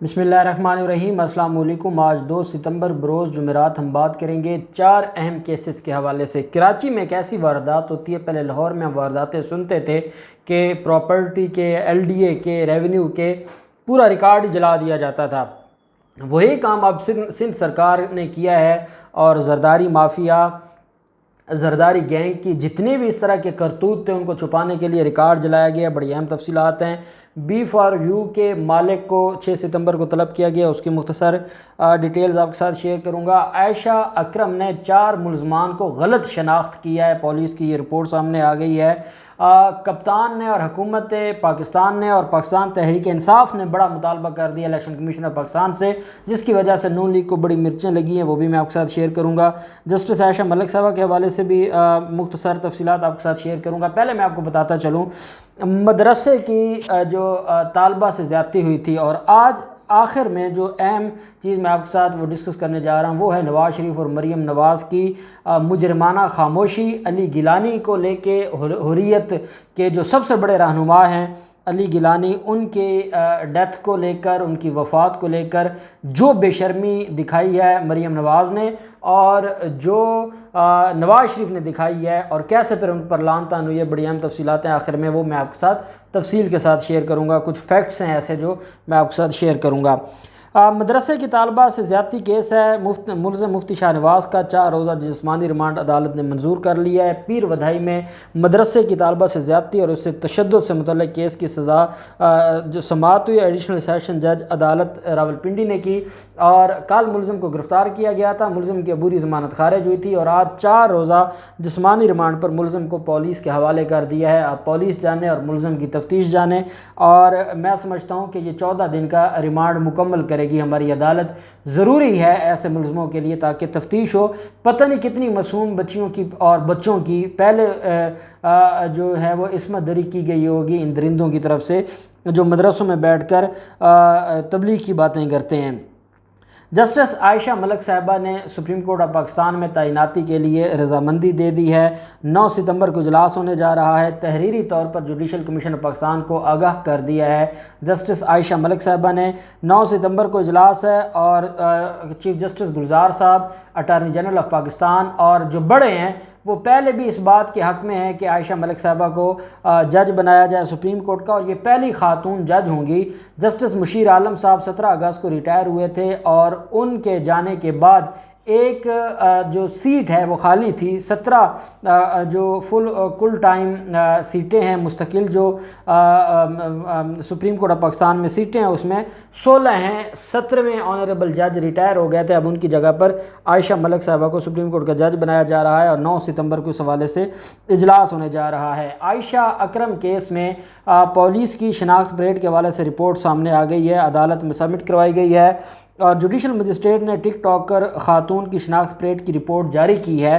بسم اللہ الرحمن الرحیم۔ السلام علیکم۔ آج 2 ستمبر بروز جمعرات ہم بات کریں گے 4 اہم کیسز کے حوالے سے۔ کراچی میں ایک ایسی واردات ہوتی ہے، پہلے لاہور میں ہم وارداتیں سنتے تھے کہ پراپرٹی کے، LDA کے، ریونیو کے پورا ریکارڈ ہی جلا دیا جاتا تھا۔ وہی کام اب سندھ سرکار نے کیا ہے، اور زرداری مافیا، زرداری گینگ کی جتنے بھی اس طرح کے کرتوت تھے ان کو چھپانے کے لیے ریکارڈ جلایا گیا۔ بڑی اہم تفصیلات ہیں۔ B4U کے مالک کو 6 ستمبر کو طلب کیا گیا، اس کی مختصر ڈیٹیلز آپ کے ساتھ شیئر کروں گا۔ عائشہ اکرم نے 4 ملزمان کو غلط شناخت کیا ہے، پولیس کی یہ رپورٹ سامنے آ گئی ہے۔ کپتان نے اور حکومت پاکستان نے اور پاکستان تحریک انصاف نے بڑا مطالبہ کر دیا الیکشن کمیشن آف پاکستان سے، جس کی وجہ سے نون لیگ کو بڑی مرچیں لگی ہیں، وہ بھی میں آپ کے ساتھ شیئر کروں گا۔ جسٹس عائشہ ملک صاحبہ کے حوالے سے بھی مختصر تفصیلات آپ کے ساتھ شیئر کروں گا۔ پہلے میں آپ کو بتاتا چلوں، مدرسے کی جو طالبہ سے زیادتی ہوئی تھی، اور آج آخر میں جو اہم چیز میں آپ کے ساتھ وہ ڈسکس کرنے جا رہا ہوں وہ ہے نواز شریف اور مریم نواز کی مجرمانہ خاموشی۔ علی گیلانی کو لے کے، حریت کے جو سب سے بڑے رہنما ہیں علی گیلانی، ان کے ڈیتھ کو لے کر، ان کی وفات کو لے کر جو بے شرمی دکھائی ہے مریم نواز نے، اور جو نواز شریف نے دکھائی ہے، اور کیسے پھر ان پر لعن طعن ہوئی ہے، بڑی اہم تفصیلات ہیں۔ آخر میں وہ میں آپ کے ساتھ تفصیل کے ساتھ شیئر کروں گا۔ کچھ فیکٹس ہیں ایسے جو میں آپ کے ساتھ شیئر کروں گا۔ مدرسے کی طالبہ سے زیادتی کیس ہے، ملزم مفتی شاہ نواز کا 4 روزہ جسمانی ریمانڈ عدالت نے منظور کر لیا ہے۔ پیر ودھائی میں مدرسے کی طالبہ سے زیادتی اور اس سے تشدد سے متعلق کیس کی سزا جو سماعت ہوئی، ایڈیشنل سیشن جج عدالت راولپنڈی نے کی، اور کل ملزم کو گرفتار کیا گیا تھا۔ ملزم کی عبوری ضمانت خارج ہوئی تھی، اور آج 4 روزہ جسمانی ریمانڈ پر ملزم کو پولیس کے حوالے کر دیا ہے۔ اب پولیس جانے اور ملزم کی تفتیش جانے، اور میں سمجھتا ہوں کہ یہ 14 دن کا ریمانڈ مکمل کرے گی ہماری عدالت۔ ضروری ہے ایسے ملزموں کے لیے تاکہ تفتیش ہو۔ پتہ نہیں کتنی معصوم بچیوں کی اور بچوں کی پہلے جو ہے وہ عصمت دری کی گئی ہوگی ان درندوں کی طرف سے جو مدرسوں میں بیٹھ کر تبلیغ کی باتیں کرتے ہیں۔ جسٹس عائشہ ملک صاحبہ نے سپریم کورٹ آف پاکستان میں تعیناتی کے لیے رضامندی دے دی ہے۔ 9 ستمبر کو اجلاس ہونے جا رہا ہے۔ تحریری طور پر جوڈیشل کمیشن آف پاکستان کو آگاہ کر دیا ہے جسٹس عائشہ ملک صاحبہ نے۔ 9 ستمبر کو اجلاس ہے، اور چیف جسٹس گلزار صاحب، اٹارنی جنرل آف پاکستان، اور جو بڑے ہیں وہ پہلے بھی اس بات کے حق میں ہیں کہ عائشہ ملک صاحبہ کو جج بنایا جائے سپریم کورٹ کا، اور یہ پہلی خاتون جج ہوں گی۔ جسٹس مشیر عالم صاحب 17 اگست کو ریٹائر ہوئے تھے، اور ان کے جانے کے بعد ایک جو سیٹ ہے وہ خالی تھی۔ 17 جو کل ٹائم سیٹیں ہیں مستقل جو سپریم کورٹ آف پاکستان میں سیٹیں ہیں، اس میں 16 ہیں۔ 17ویں آنریبل جج ریٹائر ہو گئے تھے، اب ان کی جگہ پر عائشہ ملک صاحبہ کو سپریم کورٹ کا جج بنایا جا رہا ہے، اور 9 ستمبر کو اس حوالے سے اجلاس ہونے جا رہا ہے۔ عائشہ اکرم کیس میں پولیس کی شناخت پریڈ کے حوالے سے رپورٹ سامنے آ گئی ہے، عدالت میں سبمٹ کروائی گئی ہے، اور جوڈیشل مجسٹریٹ نے ٹک ٹاکر خاتون کی شناخت پریڈ کی رپورٹ جاری کی ہے،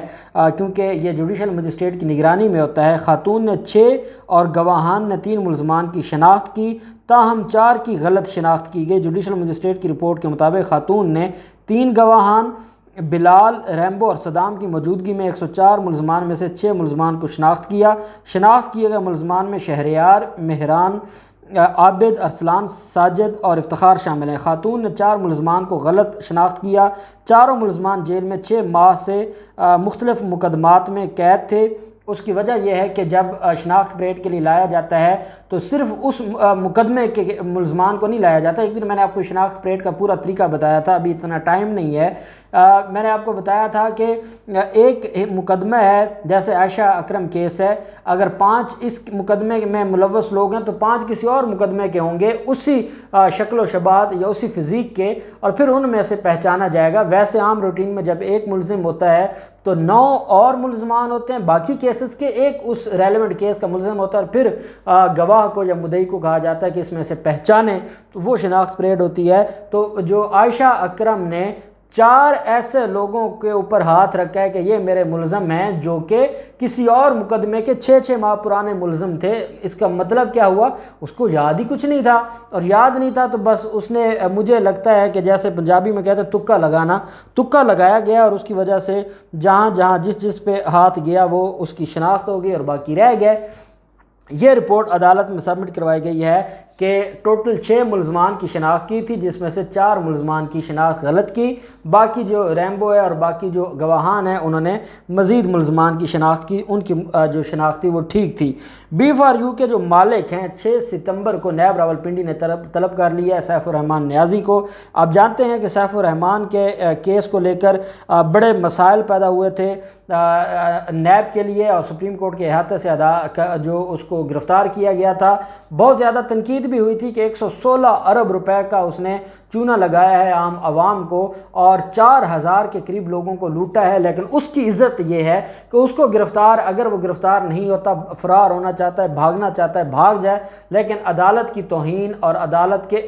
کیونکہ یہ جوڈیشل مجسٹریٹ کی نگرانی میں ہوتا ہے۔ خاتون نے 6 اور گواہان نے 3 ملزمان کی شناخت کی، تاہم 4 کی غلط شناخت کی گئی۔ جوڈیشل مجسٹریٹ کی رپورٹ کے مطابق خاتون نے 3 گواہان بلال، ریمبو اور صدام کی موجودگی میں 104 ملزمان میں سے 6 ملزمان کو شناخت کیا۔ شناخت کیے گئے ملزمان میں شہریار، مہران، عابد، ارسلان، ساجد اور افتخار شامل ہیں۔ خاتون نے 4 ملزمان کو غلط شناخت کیا۔ چاروں ملزمان جیل میں 6 ماہ سے مختلف مقدمات میں قید تھے۔ اس کی وجہ یہ ہے کہ جب شناخت پریڈ کے لیے لایا جاتا ہے تو صرف اس مقدمے کے ملزمان کو نہیں لایا جاتا۔ ایک دن میں نے آپ کو شناخت پریڈ کا پورا طریقہ بتایا تھا، ابھی اتنا ٹائم نہیں ہے۔ میں نے آپ کو بتایا تھا کہ ایک مقدمہ ہے، جیسے عائشہ اکرم کیس ہے، اگر 5 اس مقدمے میں ملوث لوگ ہیں تو 5 کسی اور مقدمے کے ہوں گے اسی شکل و شباہت یا اسی فزیک کے، اور پھر ان میں سے پہچانا جائے گا۔ ویسے عام روٹین میں جب ایک ملزم ہوتا ہے تو 9 اور ملزمان ہوتے ہیں باقی کیسز کے، ایک اس ریلیونٹ کیس کا ملزم ہوتا ہے، اور پھر گواہ کو یا مدعی کو کہا جاتا ہے کہ اس میں سے پہچانے، تو وہ شناخت پریڈ ہوتی ہے۔ تو جو عائشہ اکرم نے 4 ایسے لوگوں کے اوپر ہاتھ رکھا ہے کہ یہ میرے ملزم ہیں، جو کہ کسی اور مقدمے کے 6 ماہ پرانے ملزم تھے۔ اس کا مطلب کیا ہوا؟ اس کو یاد ہی کچھ نہیں تھا، اور یاد نہیں تھا تو بس اس نے، مجھے لگتا ہے کہ جیسے پنجابی میں کہتے ہیں تکا لگانا، تکا لگایا گیا، اور اس کی وجہ سے جہاں جس پہ ہاتھ گیا وہ اس کی شناخت ہو گئی اور باقی رہ گئے۔ یہ رپورٹ عدالت میں سبمٹ کروائی گئی ہے۔ کہ ٹوٹل 6 ملزمان کی شناخت کی تھی، جس میں سے 4 ملزمان کی شناخت غلط کی، باقی جو ریمبو ہے اور باقی جو گواہان ہیں انہوں نے مزید ملزمان کی شناخت کی، ان کی جو شناخت تھی وہ ٹھیک تھی۔ B4U کے جو مالک ہیں 6 ستمبر کو نیب راولپنڈی نے طلب کر لیا ہے سیف الرحمان نیازی کو۔ آپ جانتے ہیں کہ سیف الرحمان کے کیس کو لے کر بڑے مسائل پیدا ہوئے تھے نیب کے لیے، اور سپریم کورٹ کے احاطے سے جو اس کو گرفتار کیا گیا تھا، بہت زیادہ تنقید بھی ہوئی تھی کہ 116 ارب روپے کا اس نے چونا لگایا ہے عام عوام کو اور 4000 کے قریب لوگوں کو لوٹا ہے، لیکن اس کی عزت یہ ہے کہ اس کو اگر وہ گرفتار نہیں ہوتا، فرار ہونا چاہتا ہے، بھاگنا چاہتا ہے، بھاگ جائے، لیکن عدالت کی توہین اور عدالت کے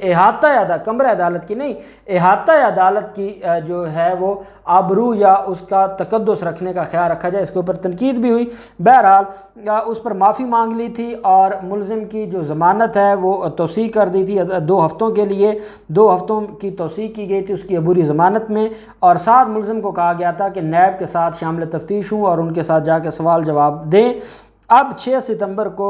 کمرہ عدالت کی نہیں، احاطہ عدالت کی جو ہے وہ آبرو یا اس کا تقدس رکھنے کا خیال رکھا جائے، اس کے اوپر تنقید بھی ہوئی۔ بہرحال اس پر معافی مانگ لی تھی اور ملزم کی جو ضمانت ہے وہ توسیع کر دی تھی 2 ہفتوں کے لیے، 2 ہفتوں کی توسیع کی گئی تھی اس کی عبوری ضمانت میں، اور 7 ملزم کو کہا گیا تھا کہ نیب کے ساتھ شامل تفتیش ہوں اور ان کے ساتھ جا کے سوال جواب دیں۔ اب 6 ستمبر کو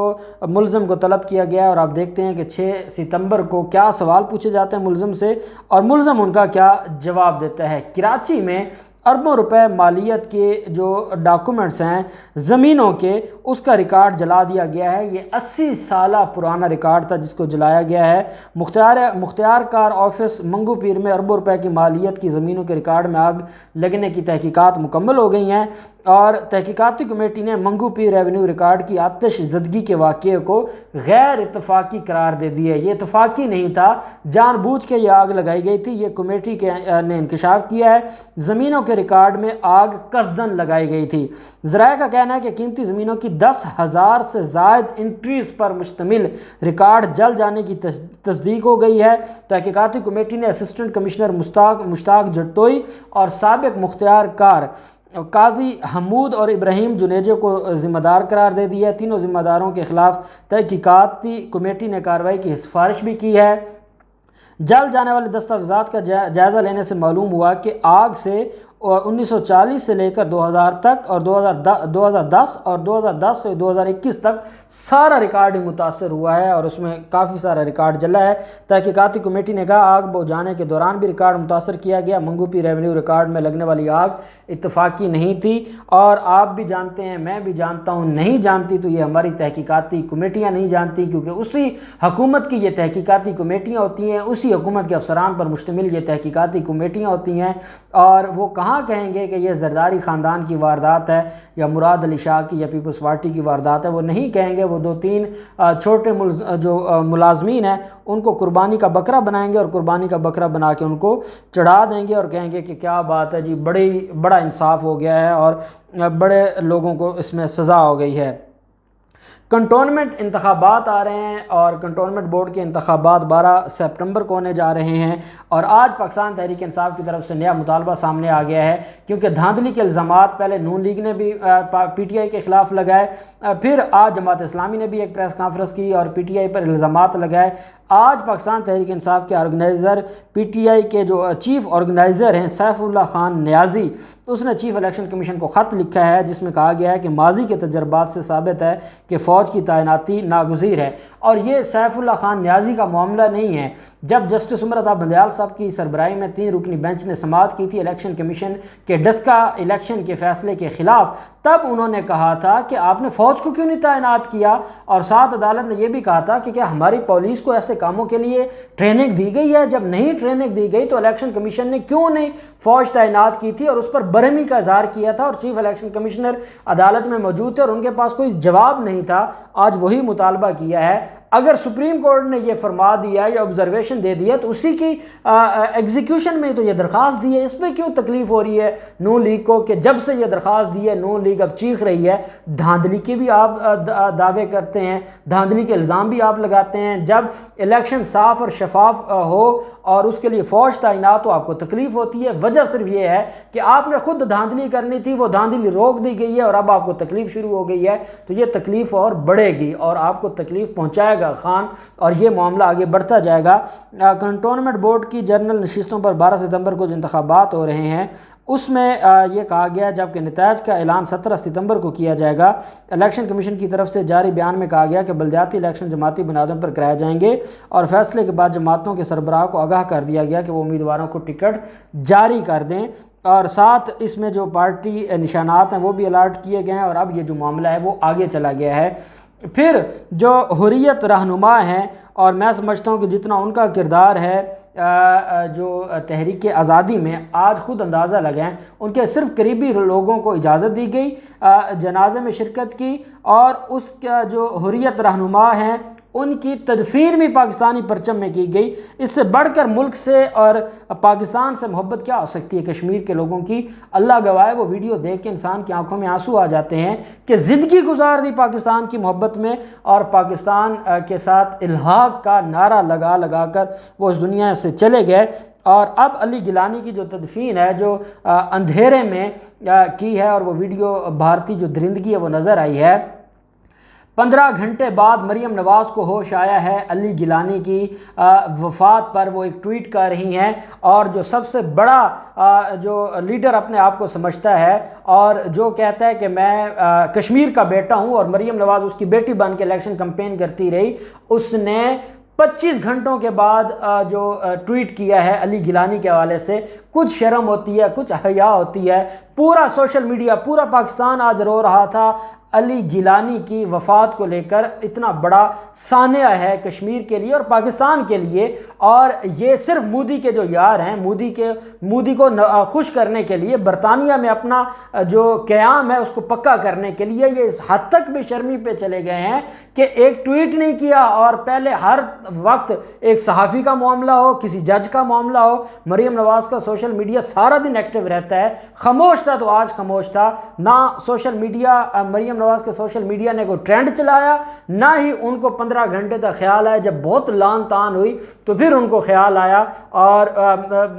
ملزم کو طلب کیا گیا اور آپ دیکھتے ہیں کہ 6 ستمبر کو کیا سوال پوچھے جاتے ہیں ملزم سے اور ملزم ان کا کیا جواب دیتا ہے۔ کراچی میں اربوں روپے مالیت کے جو ڈاکومنٹس ہیں زمینوں کے، اس کا ریکارڈ جلا دیا گیا ہے۔ یہ 80 سالہ پرانا ریکارڈ تھا جس کو جلایا گیا ہے۔ مختار کار آفس منگو پیر میں اربوں روپے کی مالیت کی زمینوں کے ریکارڈ میں آگ لگنے کی تحقیقات مکمل ہو گئی ہیں اور تحقیقاتی کمیٹی نے منگو پیر ریونیو ریکارڈ کی آتش زدگی کے واقعے کو غیر اتفاقی قرار دے دی ہے۔ یہ اتفاقی نہیں تھا، جان بوجھ کے یہ آگ لگائی گئی تھی، یہ کمیٹی نے انکشاف کیا ہے۔ زمینوں کے ریکارڈ میں آگ قصدن لگائی گئی تھی۔ ذرائع کا کہنا ہے کہ قیمتی زمینوں کی 10,000 سے زائد انٹریز پر مشتمل ریکارڈ جل جانے کی تصدیق ہو گئی ہے۔ تحقیقاتی کمیٹی نے اسسٹنٹ کمشنر مشتاق جٹوئی اور سابق مختار کار قاضی حمود اور ابراہیم جنیجے کو ذمہ دار قرار دے دیا ہے۔ تینوں ذمہ داروں کے خلاف تحقیقاتی کمیٹی نے کارروائی کی سفارش بھی کی ہے۔ جل جانے والے دستاویزات کا جائزہ لینے سے معلوم ہوا کہ آگ سے 1940 سے لے کر 2000 تک اور 2010 اور 2010 سے 2021 تک سارا ریکارڈ ہی متاثر ہوا ہے اور اس میں کافی سارا ریکارڈ جلا ہے۔ تحقیقاتی کمیٹی نے کہا آگ بجھانے کے دوران بھی ریکارڈ متاثر کیا گیا۔ منگو پی ریونیو ریکارڈ میں لگنے والی آگ اتفاقی نہیں تھی اور آپ بھی جانتے ہیں، میں بھی جانتا ہوں، نہیں جانتی تو یہ ہماری تحقیقاتی کمیٹیاں نہیں جانتی، کیونکہ اسی حکومت کی یہ تحقیقاتی کمیٹیاں ہوتی ہیں، اسی حکومت کے افسران پر مشتمل یہ تحقیقاتی کمیٹیاں ہوتی ہیں، اور وہ کہاں کہیں گے کہ یہ زرداری خاندان کی واردات ہے یا مراد علی شاہ کی یا پیپلز پارٹی کی واردات ہے، وہ نہیں کہیں گے۔ وہ 2-3 چھوٹے جو ملازمین ہیں ان کو قربانی کا بکرا بنائیں گے اور قربانی کا بکرا بنا کے ان کو چڑھا دیں گے اور کہیں گے کہ کیا بات ہے جی، بڑا انصاف ہو گیا ہے اور بڑے لوگوں کو اس میں سزا ہو گئی ہے۔ کنٹونمنٹ انتخابات آ رہے ہیں اور کنٹونمنٹ بورڈ کے انتخابات 12 سپٹمبر کو ہونے جا رہے ہیں، اور آج پاکستان تحریک انصاف کی طرف سے نیا مطالبہ سامنے آ گیا ہے، کیونکہ دھاندلی کے الزامات پہلے نون لیگ نے بھی پی ٹی آئی کے خلاف لگائے، پھر آج جماعت اسلامی نے بھی ایک پریس کانفرنس کی اور پی ٹی آئی پر الزامات لگائے۔ آج پاکستان تحریک انصاف کے آرگنائزر پی ٹی آئی کے جو چیف آرگنائزر ہیں سیف اللہ خان نیازی، اس نے چیف الیکشن کمیشن کو خط لکھا ہے جس میں کہا گیا ہے کہ ماضی کے تجربات سے ثابت ہے کہ فوج کی تعیناتی ناگزیر ہے، اور یہ سیف اللہ خان نیازی کا معاملہ نہیں ہے۔ جب جسٹس عمر عطا بندیال صاحب کی سربراہی میں 3 رکنی بینچ نے سماعت کی تھی الیکشن کمیشن کے ڈسکا الیکشن کے فیصلے کے خلاف، تب انہوں نے کہا تھا کہ آپ نے فوج کو کیوں نہیں تعینات کیا، اور ساتھ عدالت نے یہ بھی کہا تھا کہ کیا ہماری پولیس کو ایسے کاموں کے لیے ٹریننگ دی گئی ہے؟ جب نہیں ٹریننگ دی گئی تو الیکشن کمیشن نے کیوں نہیں فوج تعینات کی تھی، اور اس پر برہمی کا اظہار کیا تھا، اور چیف الیکشن کمشنر عدالت میں موجود تھے اور ان کے پاس کوئی جواب نہیں تھا۔ آج وہی مطالبہ کیا ہے۔ اگر سپریم کورٹ نے یہ فرما دیا یا آبزرویشن دے دیا تو اسی کی ایگزیکیوشن میں تو یہ درخواست دی ہے، اس میں کیوں تکلیف ہو رہی ہے نون لیگ کو کہ جب سے یہ درخواست دی ہے نون لیگ اب چیخ رہی ہے؟ دھاندلی کے بھی آپ دعوے کرتے ہیں، دھاندلی کے الزام بھی آپ لگاتے ہیں۔ جب الیکشن صاف اور شفاف ہو اور اس کے لیے فوج تعینات ہو آپ کو تکلیف ہوتی ہے۔ وجہ صرف یہ ہے کہ آپ نے خود دھاندلی کرنی تھی، وہ دھاندلی روک دی گئی ہے اور اب آپ کو تکلیف شروع ہو گئی ہے، تو یہ تکلیف اور بڑھے گی اور آپ کو تکلیف پہنچائے گا خان، اور یہ معاملہ آگے بڑھتا جائے گا۔ کنٹونمنٹ بورڈ کی جنرل نشستوں پر 12 ستمبر کو جو انتخابات ہو رہے ہیں اس میں یہ کہا گیا، جبکہ نتائج کا اعلان 17 ستمبر کو کیا جائے گا۔ الیکشن کمیشن کی طرف سے جاری بیان میں کہا گیا کہ بلدیاتی الیکشن جماعتی بنیادوں پر کرائے جائیں گے، اور فیصلے کے بعد جماعتوں کے سربراہ کو آگاہ کر دیا گیا کہ وہ امیدواروں کو ٹکٹ جاری کر دیں، اور ساتھ اس میں جو پارٹی نشانات ہیں وہ بھی الاٹ کیے گئے ہیں، اور اب یہ جو معاملہ ہے وہ آگے چلا گیا ہے۔ پھر جو حریت رہنما ہیں، اور میں سمجھتا ہوں کہ جتنا ان کا کردار ہے جو تحریک آزادی میں، آج خود اندازہ لگائیں، ان کے صرف قریبی لوگوں کو اجازت دی گئی جنازے میں شرکت کی، اور اس کا جو حریت رہنما ہیں ان کی تدفین بھی پاکستانی پرچم میں کی گئی۔ اس سے بڑھ کر ملک سے اور پاکستان سے محبت کیا ہو سکتی ہے کشمیر کے لوگوں کی؟ اللہ گواہ، وہ ویڈیو دیکھ کے انسان کی آنکھوں میں آنسو آ جاتے ہیں کہ زندگی گزار دی پاکستان کی محبت میں، اور پاکستان کے ساتھ الحاق کا نعرہ لگا لگا کر وہ اس دنیا سے چلے گئے۔ اور اب علی گیلانی کی جو تدفین ہے، جو اندھیرے میں کی ہے، اور وہ ویڈیو بھارتی جو درندگی ہے وہ نظر آئی ہے، 15 گھنٹے بعد مریم نواز کو ہوش آیا ہے علی گیلانی کی وفات پر۔ وہ ایک ٹویٹ کر رہی ہیں، اور جو سب سے بڑا جو لیڈر اپنے آپ کو سمجھتا ہے اور جو کہتا ہے کہ میں کشمیر کا بیٹا ہوں، اور مریم نواز اس کی بیٹی بن کے الیکشن کمپین کرتی رہی، اس نے 25 گھنٹوں کے بعد جو ٹویٹ کیا ہے علی گیلانی کے حوالے سے، کچھ شرم ہوتی ہے، کچھ حیا ہوتی ہے۔ پورا سوشل میڈیا، پورا پاکستان آج رو رہا تھا علی گیلانی کی وفات کو لے کر۔ اتنا بڑا سانحہ ہے کشمیر کے لیے اور پاکستان کے لیے، اور یہ صرف مودی کے جو یار ہیں، مودی کو خوش کرنے کے لیے، برطانیہ میں اپنا جو قیام ہے اس کو پکا کرنے کے لیے یہ اس حد تک بے شرمی پہ چلے گئے ہیں کہ ایک ٹویٹ نہیں کیا، اور پہلے ہر وقت ایک صحافی کا معاملہ ہو، کسی جج کا معاملہ ہو، مریم نواز کا سوشل میڈیا سارا دن ایکٹیو رہتا ہے۔ خاموش تھا تو آج خاموش تھا، نہ سوشل میڈیا مریم نواز کے سوشل میڈیا نے کوئی ٹرینڈ چلایا، نہ ہی ان کو 15 گھنٹے تک خیال آیا۔ جب بہت لان تان ہوئی تو پھر ان کو خیال آیا، اور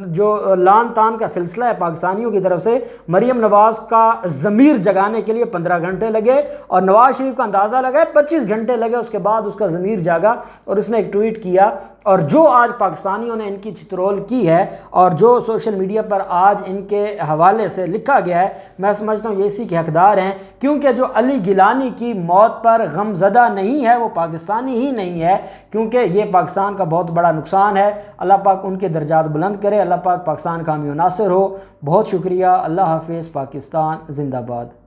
جو لان تان کا سلسلہ ہے پاکستانیوں کی طرف سے، مریم نواز کا ضمیر جگانے کے لیے 15 گھنٹے لگے، اور نواز شریف کا اندازہ لگا 25 گھنٹے لگے، اس کے بعد اس کا ضمیر جاگا اور اس نے ایک ٹویٹ کیا۔ اور جو آج پاکستانیوں نے ان کی چترول کی ہے، اور جو سوشل میڈیا پر آج ان کے حوالے سے لکھا گیا ہے، میں سمجھتا ہوں یہ اسی کے حقدار ہیں، کیونکہ جو علی گیلانی کی موت پر غم زدہ نہیں ہے وہ پاکستانی ہی نہیں ہے، کیونکہ یہ پاکستان کا بہت بڑا نقصان ہے۔ اللہ پاک ان کے درجات بلند کرے، اللہ پاک پاکستان کا حامی و ناصر ہو۔ بہت شکریہ، اللہ حافظ، پاکستان زندہ باد۔